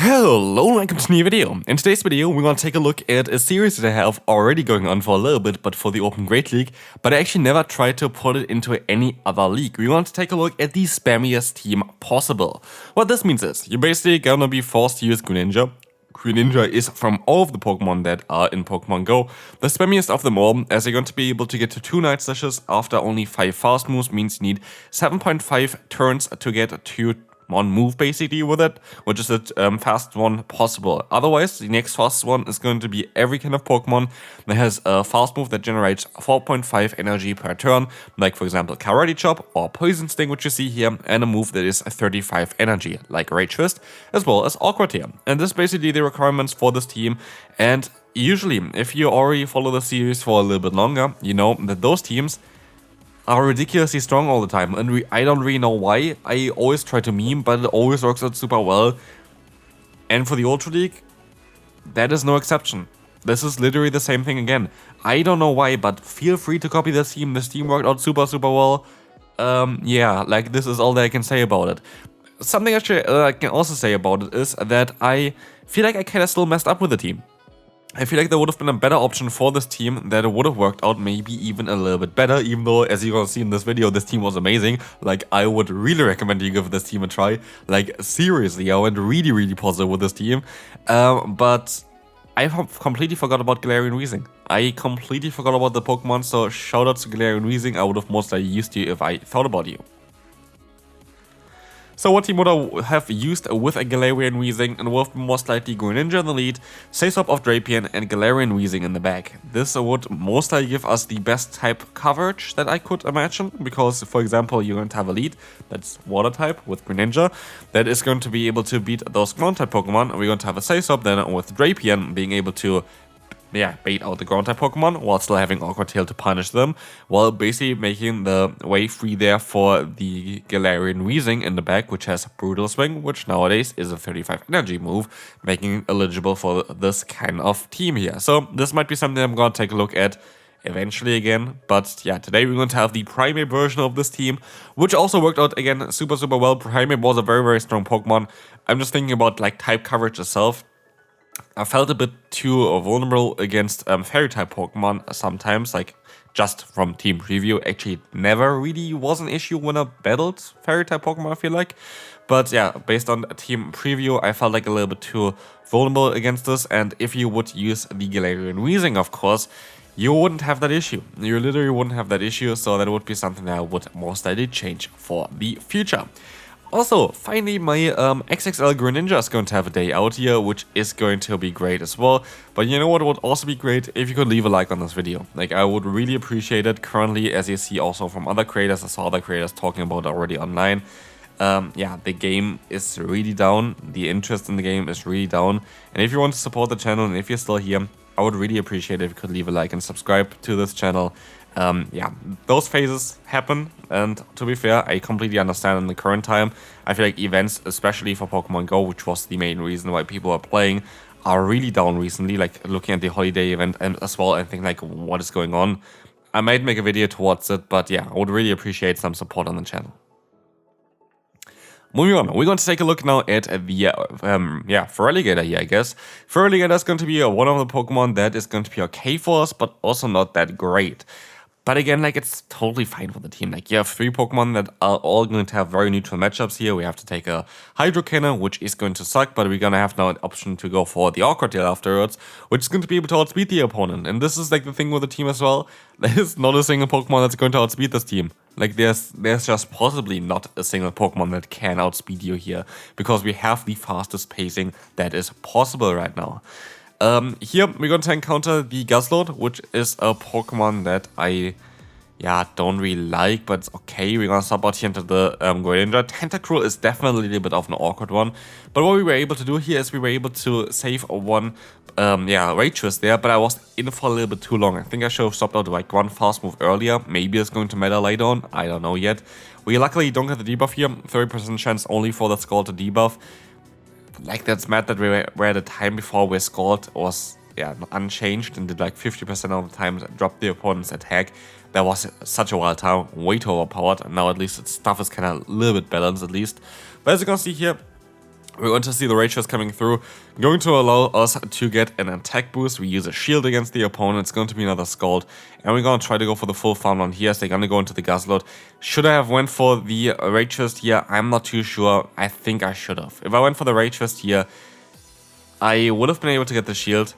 Hello and welcome to a new video. In today's video, we're going to take a look at a series that I have already going on for a little bit, but for the Open Great League, but I actually never tried to put it into any other league. We want to take a look at the spammiest team possible. What this means is, you're basically gonna be forced to use Greninja. Greninja is from all of the Pokemon that are in Pokemon Go the spammiest of them all, as you're going to be able to get to 2 Night Slashes after only 5 fast moves, means you need 7.5 turns to get to one move basically with it, which is the fastest one possible. Otherwise, the next fastest one is going to be every kind of Pokemon that has a fast move that generates 4.5 energy per turn, like for example Karate Chop or Poison Sting, which you see here, and a move that is 35 energy, like Rage Fist, as well as Awkward here. And this is basically the requirements for this team, and usually, if you already follow the series for a little bit longer, you know that those teams are ridiculously strong all the time, and I don't really know why. I always try to meme, but it always works out super well. And for the Ultra League, that is no exception. This is literally the same thing again. I don't know why, but feel free to copy this team. This team worked out super well. Yeah, like this is all that I can say about it. Something actually I can also say about it is that I feel like I kind of still messed up with the team. I feel like there would have been a better option for this team that would have worked out maybe even a little bit better, even though, as you're gonna see in this video, this team was amazing. Like, I would really recommend you give this team a try. Like, seriously, I went really positive with this team. But I completely forgot about Galarian Weezing. I completely forgot about the Pokemon, so shout out to Galarian Weezing. I would have most likely used you if I thought about you. So what team would I have used with a Galarian Weezing, and would have been most likely Greninja in the lead, Sasop of Drapion, and Galarian Weezing in the back. This would most likely give us the best type coverage that I could imagine, because for example you're going to have a lead that's Water type with Greninja, that is going to be able to beat those Ground type Pokemon. We're going to have a Sasop then with Drapion being able to bait out the ground type Pokemon while still having Awkward Tail to punish them, while basically making the way free there for the Galarian Weezing in the back, which has Brutal Swing, which nowadays is a 35 energy move, making it eligible for this kind of team here. So this might be something I'm gonna take a look at eventually again, but yeah, today we're going to have the Primeape version of this team, which also worked out again super well. Primeape was a very strong Pokemon. I'm just thinking about like type coverage itself. I felt a bit too vulnerable against Fairy-type Pokemon sometimes, like just from team preview. Actually, never really was an issue when I battled Fairy-type Pokemon, I feel like. But yeah, based on team preview, I felt like a little bit too vulnerable against this. And if you would use the Galarian Weezing, of course, you wouldn't have that issue. You literally wouldn't have that issue, so that would be something that I would most likely change for the future. Also, finally, my XXL Greninja is going to have a day out here, which is going to be great as well. But you know what would also be great? If you could leave a like on this video. Like, I would really appreciate it. Currently, as you see also from other creators, I saw other creators talking about it already online. Yeah, the game is really down. The interest in the game is really down. And if you want to support the channel, and if you're still here, I would really appreciate it if you could leave a like and subscribe to this channel. Yeah, those phases happen, and to be fair, I completely understand in the current time. I feel like events, especially for Pokemon Go, which was the main reason why people are playing, are really down recently. Like, looking at the holiday event and as well, and think like, what is going on? I might make a video towards it, but yeah, I would really appreciate some support on the channel. Moving on, we're going to take a look now at the, Feraligatr here, I guess. Feraligatr is going to be one of the Pokemon that is going to be okay for us, but also not that great. But again, like, it's totally fine for the team. Like, you have 3 Pokemon that are all going to have very neutral matchups here. We have to take a Hydro Cannon, which is going to suck, but we're going to have now an option to go for the Awkward Tail afterwards, which is going to be able to outspeed the opponent. And this is like the thing with the team as well. There's not a single Pokemon that's going to outspeed this team. Like, there's just possibly not a single Pokemon that can outspeed you here, because we have the fastest pacing that is possible right now. Here we're going to encounter the Guzzlord, which is a Pokemon that I don't really like, but it's okay. We're gonna swap out here into the Greninja. Tentacruel is definitely a little bit of an awkward one, but what we were able to do here is we were able to save one Rage Twist there, but I was in for a little bit too long. I think I should have stopped out like one fast move earlier. Maybe it's going to matter later on, I don't know yet. We luckily don't get the debuff here, 30% chance only for the Scald to debuff. Like, that's mad that we were at a time before where Scald was unchanged and did like 50% of the time drop the opponent's attack. That was such a wild time, way too overpowered, and now at least its stuff is kind of a little bit balanced at least. But as you can see here, We're going to see the Rangers coming through, going to allow us to get an attack boost. We use a shield against the opponent. It's going to be another Scald. And we're going to try to go for the full farm down here, as they're going to go into the Guzzlord. Should I have went for the Rangers here? I'm not too sure. I think I should have. If I went for the Rangers here, I would have been able to get the shield.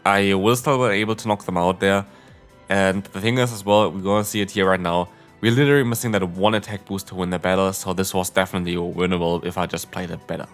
I would still be able to knock them out there. And the thing is as well, we're going to see it here right now. We're literally missing that one attack boost to win the battle. So this was definitely winnable if I just played it better.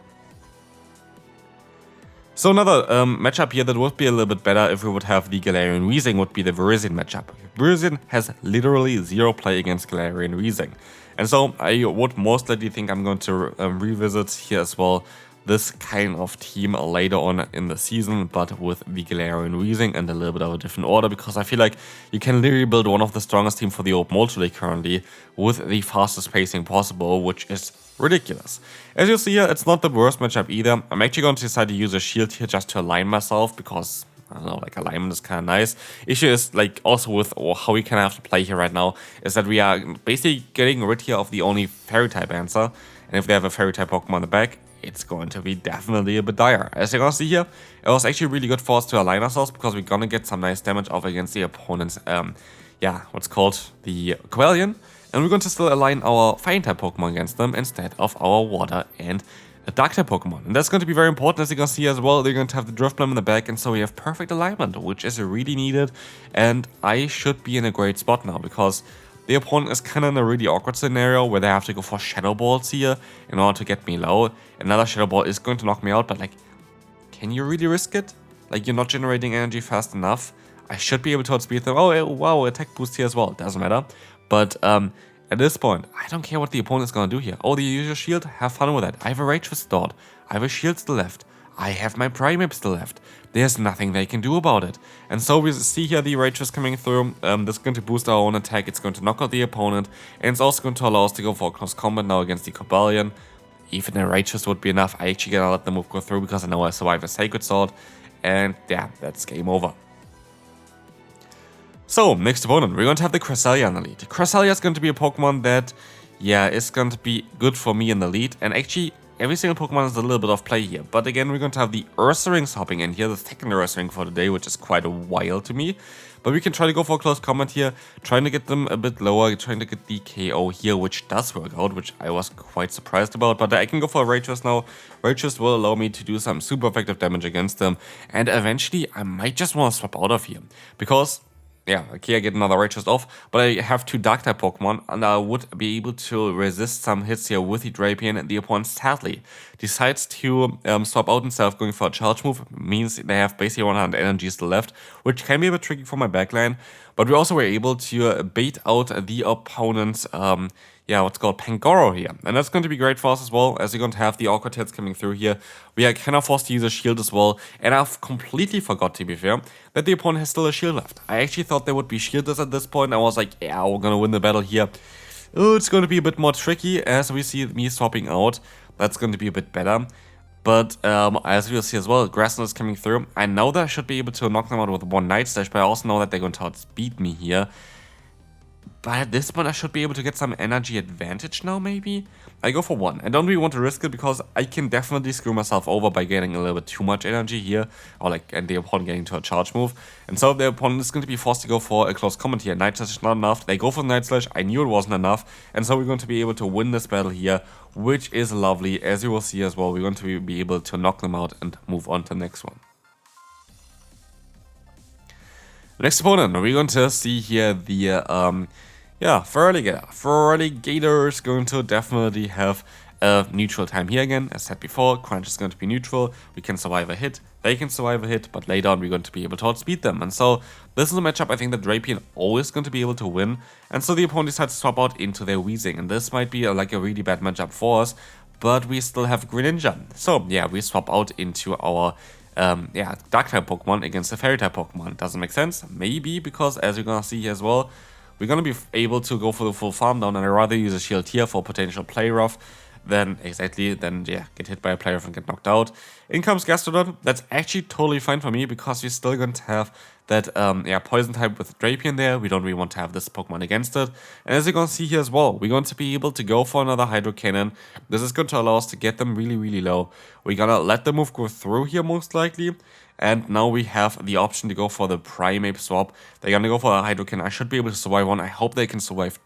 So another matchup here that would be a little bit better if we would have the Galarian Weezing would be the Virizion matchup. Virizion has literally zero play against Galarian Weezing. And so I would most likely think I'm going to revisit here as well this kind of team later on in the season, but with the Galarian Weezing and a little bit of a different order, because I feel like you can literally build one of the strongest teams for the Open Ultra League currently with the fastest pacing possible, which is ridiculous. As you see here, it's not the worst matchup either. I'm actually going to decide to use a shield here just to align myself, because I don't know, like alignment is kind of nice. Issue is like also with how we kind of have to play here right now is that we are basically getting rid here of the only fairy type answer, and if they have a fairy type Pokemon in the back, it's going to be definitely a bit dire. As you can see here, it was actually really good for us to align ourselves, because we're gonna get some nice damage off against the opponent's what's called the Cobalion, and we're going to still align our Fire type Pokemon against them instead of our Water and a Dark type Pokemon. And that's going to be very important, as you can see as well. They're going to have the Drifblim in the back, and so we have perfect alignment, which is really needed. And I should be in a great spot now, because the opponent is kind of in a really awkward scenario where they have to go for Shadow Balls here in order to get me low. Another Shadow Ball is going to knock me out, but like, can you really risk it? Like, you're not generating energy fast enough. I should be able to outspeed them. Oh, wow, attack boost here as well. Doesn't matter. But at this point, I don't care what the opponent is going to do here. Oh, they use your shield? Have fun with that. I have a Rage restored. I have a shield still left. I have my Primeape still left. There's nothing they can do about it. And so we see here the Rage is coming through. This is going to boost our own attack. It's going to knock out the opponent. And it's also going to allow us to go for a close combat now against the Cobalion. Even a Rage would be enough. I actually gotta let the move go through, because I know I survived a Sacred Sword. And yeah, that's game over. So, next opponent, we're going to have the Cresselia in the lead. Cresselia is going to be a Pokemon that, yeah, is going to be good for me in the lead. And actually, every single Pokemon is a little bit of play here. But again, we're going to have the Ursaring hopping in here, the second Ursaring for the day, which is quite a while to me. But we can try to go for a close combat here, trying to get them a bit lower, trying to get the KO here, which does work out, which I was quite surprised about. But I can go for a Rage now. Rage will allow me to do some super effective damage against them. And eventually, I might just want to swap out of here, because yeah, okay, I get another Rage off, but I have two Dark-type Pokemon, and I would be able to resist some hits here with the Drapion, and the opponent sadly decides to swap out instead of going for a Charge move. It means they have basically 100 energy still left, which can be a bit tricky for my backline, but we also were able to bait out the opponent's what's called Pangoro here. And that's going to be great for us as well, as you're going to have the awkward hits coming through here. We are kind of forced to use a shield as well. And I've completely forgot, to be fair, that the opponent has still a shield left. I actually thought they would be shieldless at this point. I was like, yeah, we're going to win the battle here. Oh, it's going to be a bit more tricky as we see me swapping out. That's going to be a bit better. But as we'll see as well, Grassland is coming through. I know that I should be able to knock them out with one Night Slash, but I also know that they're going to outspeed me here. But at this point, I should be able to get some energy advantage now, maybe? I go for one. I don't really want to risk it, because I can definitely screw myself over by getting a little bit too much energy here. And the opponent getting to a charge move. And so the opponent is going to be forced to go for a close combat here. Night Slash is not enough. They go for the Night Slash. I knew it wasn't enough. And so we're going to be able to win this battle here, which is lovely. As you will see as well, we're going to be able to knock them out and move on to the next one. Next opponent, we're going to see here the Feraligatr. Feraligatr is going to definitely have a neutral time here again. As said before, Crunch is going to be neutral. We can survive a hit. They can survive a hit, but later on we're going to be able to outspeed them. And so this is a matchup I think that Drapion always going to be able to win. And so the opponent decides to swap out into their Weezing. And this might be like a really bad matchup for us, but we still have Greninja. So yeah, we swap out into our Dark-type Pokemon against a Fairy-type Pokemon. Doesn't make sense? Maybe, because as you're gonna see here as well, we're gonna be able to go for the full farm down, and I'd rather use a shield here for potential play rough. then yeah, get hit by a player and get knocked out. In comes Gastrodon. That's actually totally fine for me because we're still going to have that yeah, poison type with Drapion there. We don't really want to have this Pokemon against it. And as you're going to see here as well, we're going to be able to go for another Hydro Cannon. This is going to allow us to get them really, really low. We're going to let the move go through here most likely. And now we have the option to go for the Primeape swap. They're going to go for a Hydro Cannon. I should be able to survive one. I hope they can survive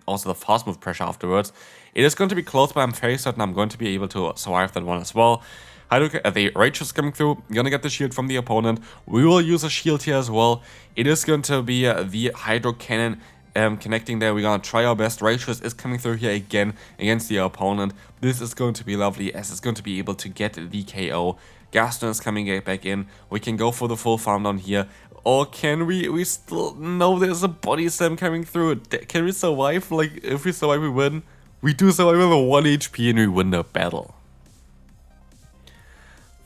also the fast move pressure afterwards. It is going to be close, but I'm very certain I'm going to be able to survive that one as well. The Rage is coming through. You're gonna get the shield from the opponent. We will use a shield here as well. It is going to be the Hydro Cannon connecting there. We're gonna try our best. Rage is coming through here again against the opponent. This is going to be lovely as it's going to be able to get the KO. Gaston is coming back in. We can go for the full farm down here. Or can we? We still know there's a body slam coming through. Can we survive? Like, if we survive, we win. We do survive with a 1 HP and we win the battle.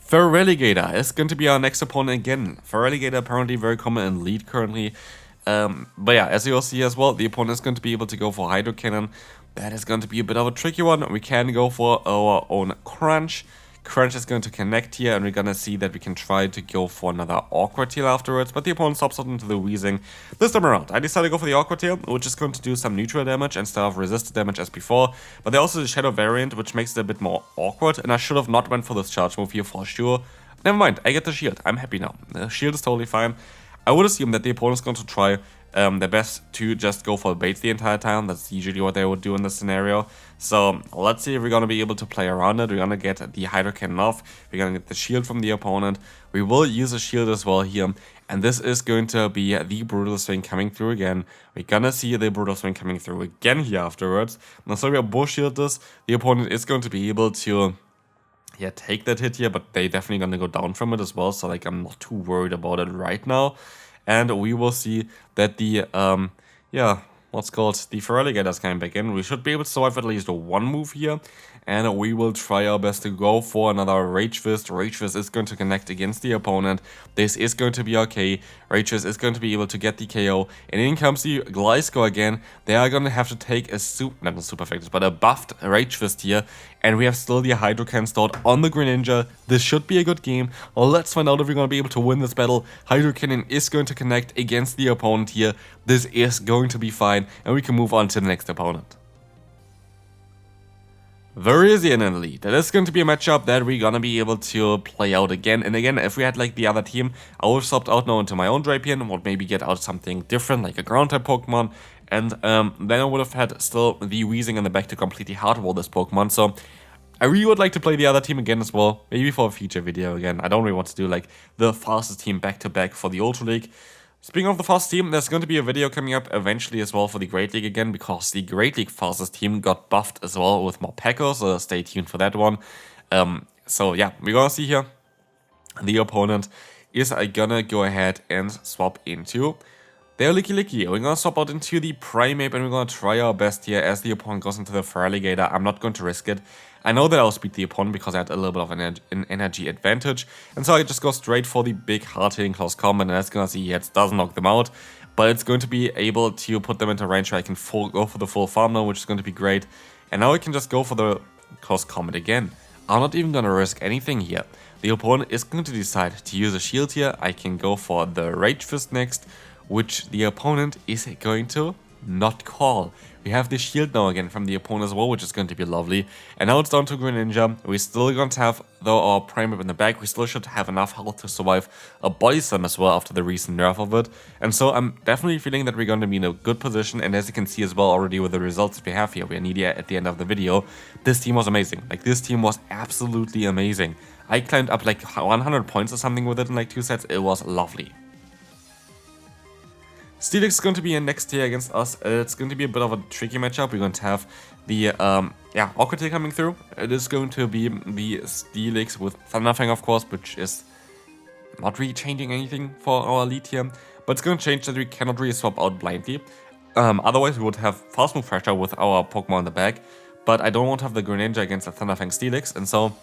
Feraligatr is going to be our next opponent again. Feraligatr apparently very common in lead currently. But yeah, as you'll see as well, the opponent is going to be able to go for Hydro Cannon. That is going to be a bit of a tricky one. We can go for our own Crunch. Crunch is going to connect here, and we're going to see that we can try to go for another Awkward Tail afterwards, but the opponent stops out into the Wheezing. This time around, I decided to go for the Awkward Tail, which is going to do some neutral damage instead of resisted damage as before, but there's also the Shadow variant, which makes it a bit more awkward, and I should have not went for this charge move here for sure. Never mind, I get the shield. I'm happy now. The shield is totally fine. I would assume that the opponent is going to try their best to just go for baits the entire time. That's usually what they would do in this scenario. So let's see if we're going to be able to play around it. We're going to get the Hydro Cannon off. We're going to get the shield from the opponent. We will use a shield as well here. And this is going to be the Brutal Swing coming through again. We're going to see the Brutal Swing coming through again here afterwards. Now, so we have Bull Shield this. The opponent is going to be able to take that hit here, but they definitely going to go down from it as well. So like, I'm not too worried about it right now. And we will see that the, the Feraligatr is coming back in. We should be able to survive at least one move here. And we will try our best to go for another Rage Fist. Rage Fist is going to connect against the opponent. This is going to be okay. Rage Fist is going to be able to get the KO. And in comes the Gliscor again. They are going to have to take not a super effective, but a buffed Rage Fist here. And we have still the Hydro Cannon stored on the Greninja. This should be a good game. Let's find out if we're going to be able to win this battle. Hydro Cannon is going to connect against the opponent here. This is going to be fine. And we can move on to the next opponent. Virizion in the lead. That is going to be a matchup that we're gonna be able to play out again and again. If we had like the other team, I would have swapped out now into my own Drapion and would maybe get out something different, like a ground type Pokemon. And then I would have had still the Wheezing in the back to completely hardwall this Pokemon. So I really would like to play the other team again as well, maybe for a future video again. I don't really want to do like the fastest team back to back for the Ultra League. Speaking of the fast team, there's going to be a video coming up eventually as well for the Great League again, because the Great League fastest team got buffed as well with more Packers, so stay tuned for that one. So yeah, we're gonna see here, the opponent is gonna go ahead and swap into their Licky. We're gonna swap out into the Primeape and we're gonna try our best here as the opponent goes into the Feraligatr. I'm not going to risk it. I know that I'll speed the opponent because I had a little bit of an energy advantage. And so I just go straight for the big hard-hitting close combat, and that's gonna see it doesn't knock them out. But it's going to be able to put them into range where I can go for the full farm now, which is going to be great. And now I can just go for the close combat again. I'm not even gonna risk anything here. The opponent is going to decide to use a shield here. I can go for the Rage Fist next, which the opponent is going to not call. We have the shield now again from the opponent as well, which is going to be lovely. And now it's down to Greninja. We're still going to have, though, our Primeape in the back. We still should have enough health to survive a Body Slam as well after the recent nerf of it. And so I'm definitely feeling that we're going to be in a good position. And as you can see as well already with the results that we have here, we are nearly at the end of the video. This team was amazing. Like, this team was absolutely amazing. I climbed up like 100 points or something with it in like 2 sets. It was lovely. Steelix is going to be in next tier against us. It's going to be a bit of a tricky matchup. We're going to have the Awkward Tail coming through. It is going to be the Steelix with Thunderfang, of course, which is not really changing anything for our lead here. But it's going to change that we cannot really swap out blindly. Otherwise, we would have fast move pressure with our Pokemon in the back. But I don't want to have the Greninja against the Thunderfang Steelix, and so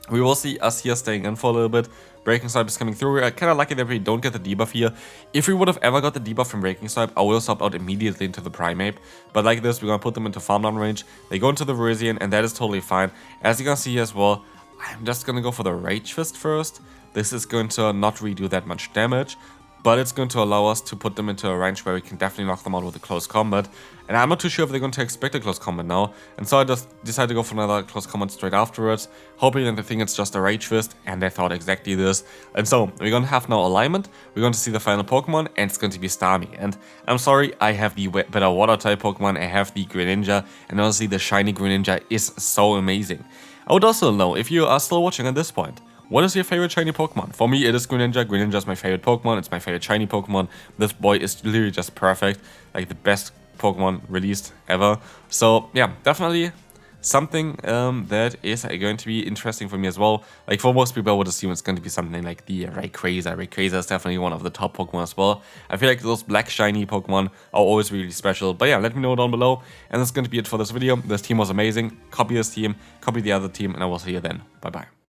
We will see us here staying in for a little bit. Breaking Swipe is coming through. We're kind of lucky that we don't get the debuff here. If we would have ever got the debuff from Breaking Swipe, I would have swapped out immediately into the Primeape. But like this, we're going to put them into farm down range. They go into the Virizion, and that is totally fine. As you can see here as well, I'm just going to go for the Rage Fist first. This is going to not really do that much damage, but it's going to allow us to put them into a range where we can definitely knock them out with a close combat. And I'm not too sure if they're going to expect a close combat now, and so I just decided to go for another close combat straight afterwards, hoping that they think it's just a Rage Fist, and they thought exactly this. And so, we're going to have now alignment, we're going to see the final Pokemon, and it's going to be Starmie. And I'm sorry, I have the better Water-type Pokemon, I have the Greninja, and honestly the shiny Greninja is so amazing. I would also know, if you are still watching at this point, what is your favorite shiny Pokemon? For me, it is Greninja. Greninja is my favorite Pokemon. It's my favorite shiny Pokemon. This boy is literally just perfect. Like the best Pokemon released ever. So yeah, definitely something that is going to be interesting for me as well. Like for most people, I would assume it's going to be something like the Rayquaza. Rayquaza is definitely one of the top Pokemon as well. I feel like those black shiny Pokemon are always really special. But yeah, let me know down below. And that's going to be it for this video. This team was amazing. Copy this team, copy the other team, and I will see you then. Bye bye.